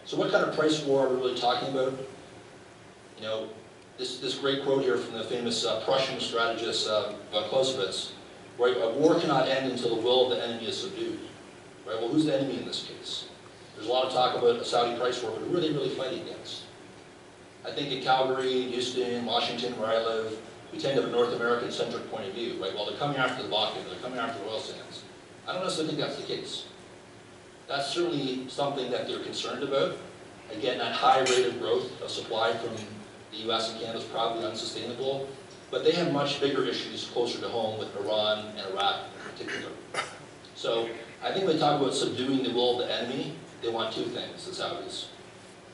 So what kind of price war are we really talking about? You know, this great quote here from the famous Prussian strategist von Clausewitz, right? A war cannot end until the will of the enemy is subdued. Right? Well, who's the enemy in this case? There's a lot of talk about a Saudi price war, but who are they really fighting against? I think in Calgary, Houston, Washington, where I live, we tend to have a North American-centric point of view, right? Well, they're coming after the Bakken, they're coming after oil sands. I don't necessarily think that's the case. That's certainly something that they're concerned about. Again, that high rate of growth of supply from the US and Canada is probably unsustainable, but they have much bigger issues closer to home with Iran and Iraq in particular. So I think when they talk about subduing the will of the enemy, they want two things, the Saudis.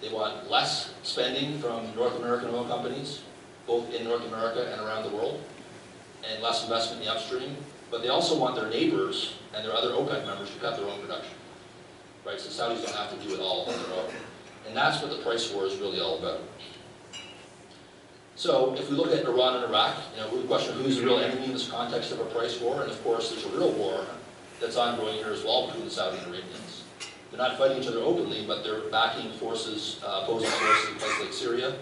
They want less spending from North American oil companies, both in North America and around the world, and less investment in the upstream, but they also want their neighbors and their other OPEC members to cut their own production. Right, so Saudis don't have to do it all on their own. And that's what the price war is really all about. So if we look at Iran and Iraq, you know, we question who's the real enemy in this context of a price war, and of course there's a real war that's ongoing here as well between the Saudi and Arabians. They're not fighting each other openly, but they're backing forces, opposing forces in places like Syria,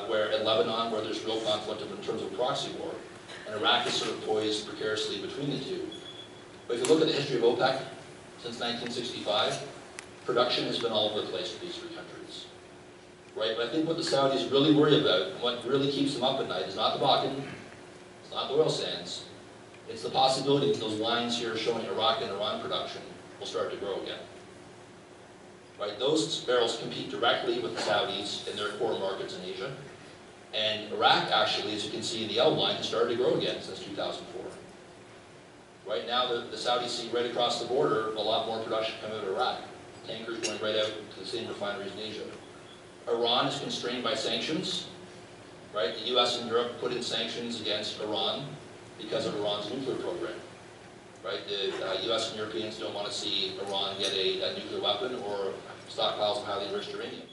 where in Lebanon, where there's real conflict in terms of proxy war, and Iraq is sort of poised precariously between the two. But if you look at the history of OPEC, since 1965, production has been all over the place for these three countries. Right? But I think what the Saudis really worry about, and what really keeps them up at night, is not the Bakken, it's not the oil sands, it's the possibility that those lines here showing Iraq and Iran production will start to grow again. Right? Those barrels compete directly with the Saudis in their core markets in Asia. And Iraq actually, as you can see in the outline, has started to grow again since 2004. Right now, the Saudis see right across the border a lot more production coming out of Iraq. Tankers going right out to the same refineries in Asia. Iran is constrained by sanctions. Right? The US and Europe put in sanctions against Iran because of Iran's nuclear program. Right? The US and Europeans don't want to see Iran get a nuclear weapon or stockpiles of highly enriched uranium.